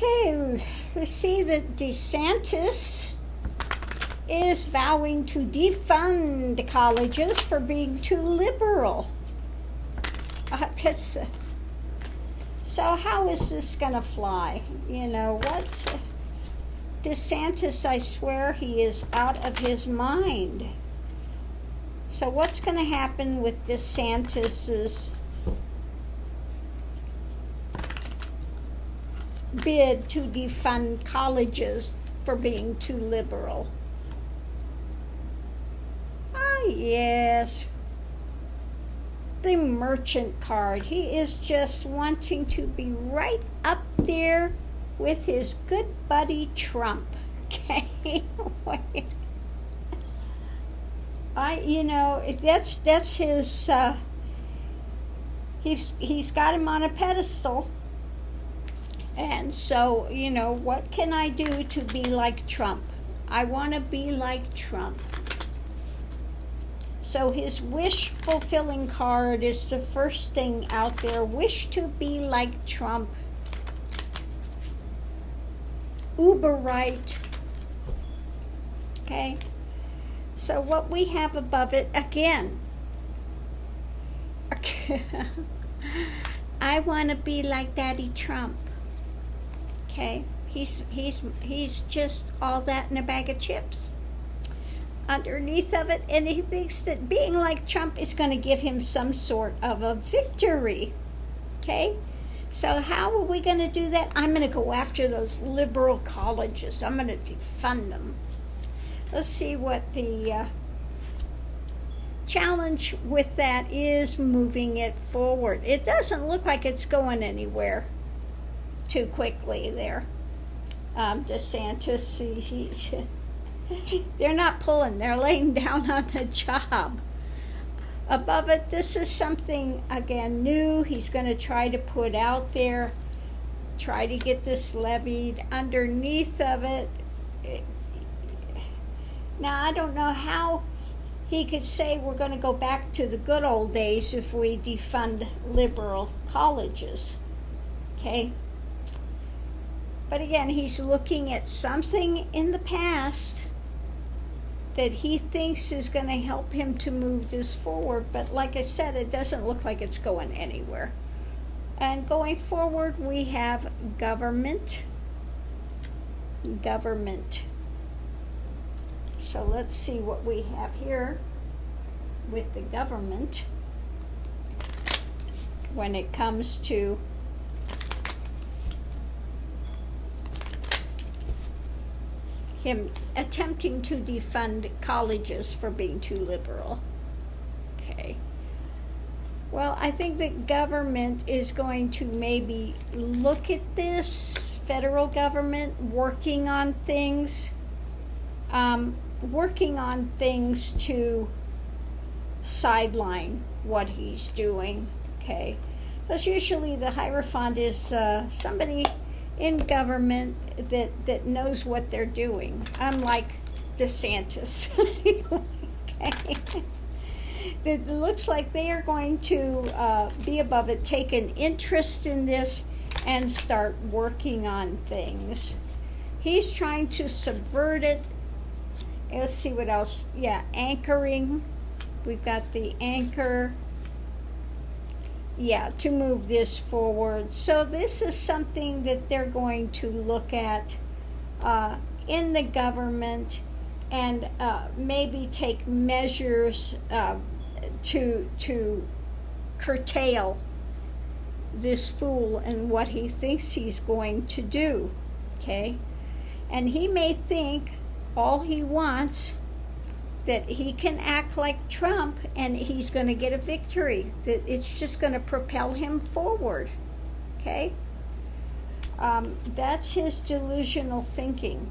Okay, we see that Desantis is vowing to defund colleges for being too liberal. So how is this going to fly? You know what? DeSantis, I swear he is out of his mind. So what's going to happen with DeSantis's bid to defund colleges for being too liberal? Ah, yes. The merchant card. He is just wanting to be right up there with his good buddy Trump. Okay? That's his, he's got him on a pedestal. And so, what can I do to be like Trump? I want to be like Trump. So his wish-fulfilling card is the first thing out there. Wish to be like Trump. Uber right. Okay? So what we have above it, again. I want to be like Daddy Trump. Okay? He's just all that in a bag of chips. Underneath of it, and he thinks that being like Trump is going to give him some sort of a victory. Okay? So how are we going to do that? I'm going to go after those liberal colleges. I'm going to defund them. Let's see what the challenge with that is, moving it forward. It doesn't look like it's going too quickly there. DeSantis, they're not pulling, they're laying down on the job. Above it, this is something, again, new he's going to try to put out there, try to get this levied. Underneath of it, now I don't know how he could say we're going to go back to the good old days if we defund liberal colleges. Okay? But again, he's looking at something in the past that he thinks is going to help him to move this forward. But like I said, it doesn't look like it's going anywhere. And going forward, we have government. So let's see what we have here with the government when it comes to him attempting to defund colleges for being too liberal. Okay. Well, I think the government is going to maybe look at this, federal government, working on things to sideline what he's doing. Okay. Because usually the Hierophant is somebody in government that knows what they're doing, unlike DeSantis. Okay. It looks like they are going to be above it, take an interest in this, and start working on things. He's trying to subvert it. Let's see what else. Yeah, anchoring. We've got the anchor. Yeah, to move this forward. So this is something that they're going to look at in the government and maybe take measures to curtail this fool and what he thinks he's going to do. Okay? And he may think all he wants, that he can act like Trump and he's going to get a victory, that it's just going to propel him forward. Okay? That's his delusional thinking.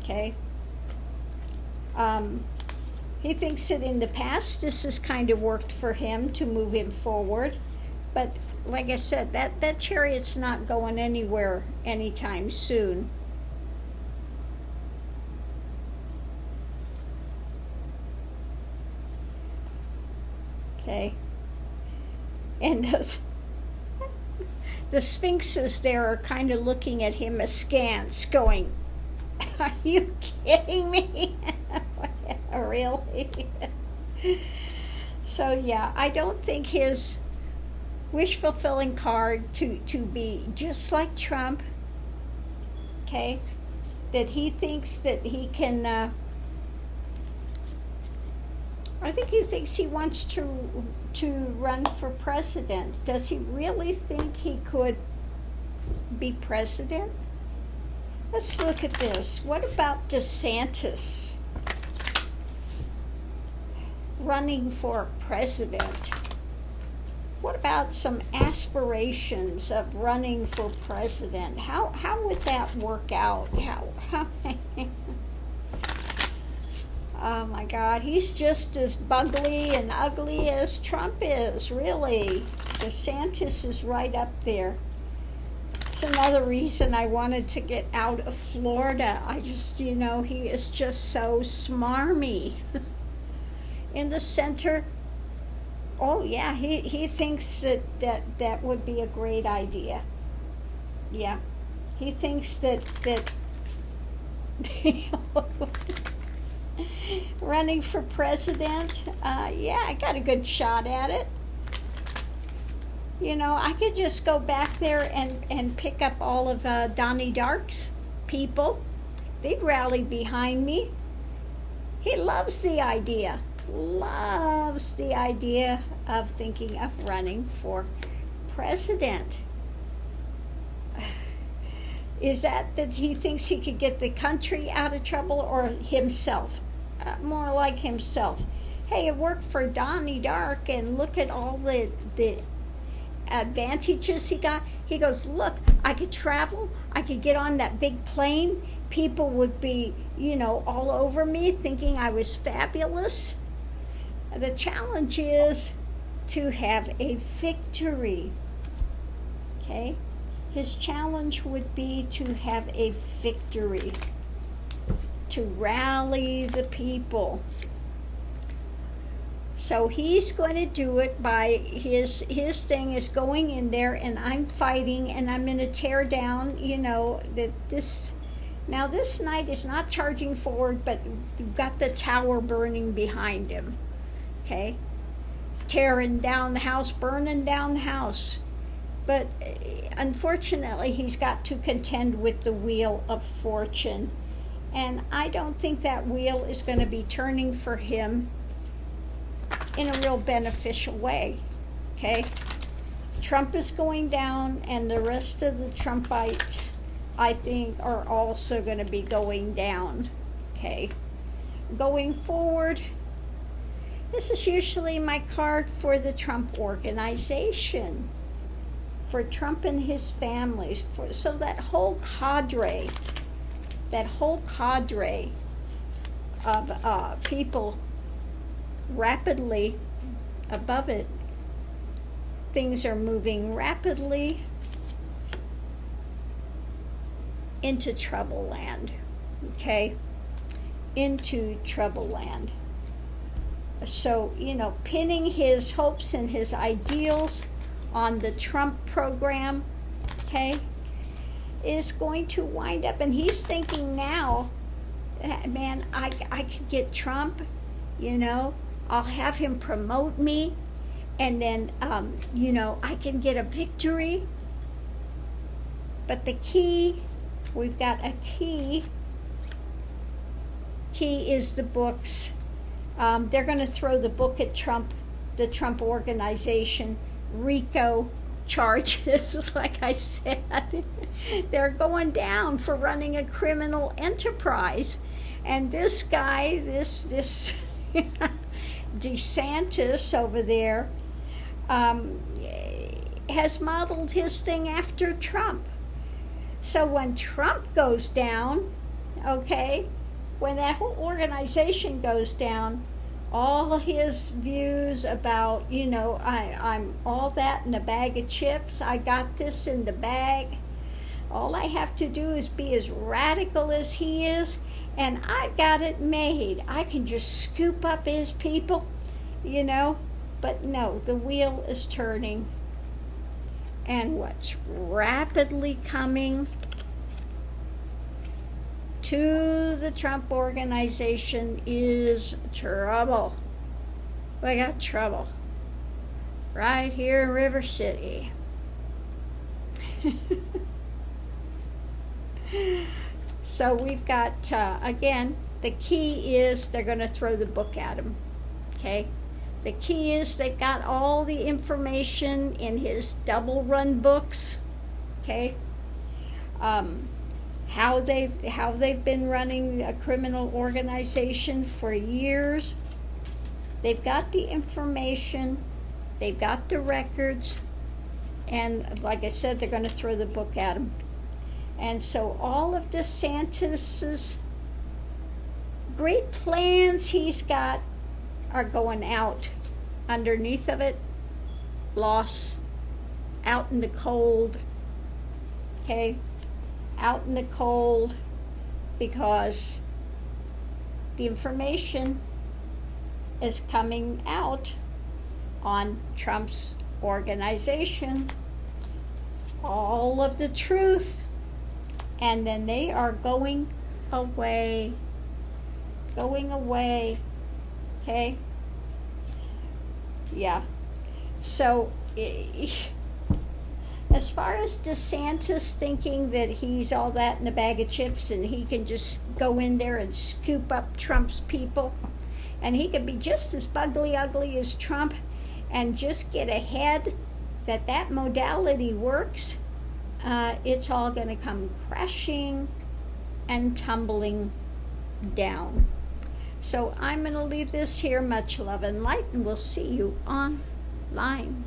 Okay? He thinks that in the past this has kind of worked for him to move him forward. But like I said, that chariot's not going anywhere anytime soon. Okay. And the sphinxes there are kind of looking at him askance, going, "Are you kidding me?" Really? So yeah, I don't think his wish-fulfilling card to be just like Trump, okay, that he thinks that he can, I think he thinks he wants to run for president. Does he really think he could be president? Let's look at this. What about Desantis running for president? What about some aspirations of running for president? How would that work out? How Oh my God, he's just as bugly and ugly as Trump is, really. DeSantis is right up there. It's another reason I wanted to get out of Florida. I just, he is just so smarmy. In the center, oh yeah, he thinks that would be a great idea. Yeah, he thinks that running for president, yeah, I got a good shot at it. I could just go back there and pick up all of Donnie Dark's people. They'd rally behind me. He loves the idea of thinking of running for president. Is that he thinks he could get the country out of trouble, or himself? More like himself. Hey, it worked for Donnie Dark, and look at all the advantages he got. He goes, look, I could travel, I could get on that big plane, people would be, all over me thinking I was fabulous. The challenge is to have a victory, okay? His challenge would be to have a victory, to rally the people. So he's going to do it by his thing is going in there, and I'm fighting, and I'm going to tear down, that this. Now this knight is not charging forward, but you've got the tower burning behind him. Okay? Tearing down the house, burning down the house. But unfortunately, he's got to contend with the wheel of fortune. And I don't think that wheel is going to be turning for him in a real beneficial way. Okay? Trump is going down, and the rest of the Trumpites, I think, are also going to be going down. Okay? Going forward, this is usually my card for the Trump organization, for Trump and his families, so that whole cadre of people rapidly above it, things are moving rapidly into trouble land, okay? Into trouble land. So, pinning his hopes and his ideals on the Trump program, okay, is going to wind up, and he's thinking now, man, I could get Trump, I'll have him promote me, and then, I can get a victory. But the key, we've got a key. Key is the books. They're going to throw the book at Trump, the Trump organization, RICO charges, like I said. They're going down for running a criminal enterprise. And this guy, this DeSantis over there, has modeled his thing after Trump. So when Trump goes down, okay, when that whole organization goes down, all his views about, I'm all that in a bag of chips, I got this in the bag, all I have to do is be as radical as he is, and I've got it made. I can just scoop up his people, but no, the wheel is turning. And what's rapidly coming to the Trump organization is trouble. We got trouble right here in River City. So we've got, again, the key is they're going to throw the book at him, okay? The key is they've got all the information in his double-run books, okay? How they've been running a criminal organization for years. They've got the information, they've got the records, and like I said, they're going to throw the book at him. And so all of DeSantis's great plans he's got are going out. Underneath of it, loss, out in the cold, okay? Out in the cold, because the information is coming out on Trump's organization, all of the truth, and then they are going away, okay? Yeah. So, as far as DeSantis thinking that he's all that in a bag of chips and he can just go in there and scoop up Trump's people, and he could be just as bugly ugly as Trump and just get ahead, that modality works, it's all going to come crashing and tumbling down. So I'm going to leave this here. Much love and light, and we'll see you online.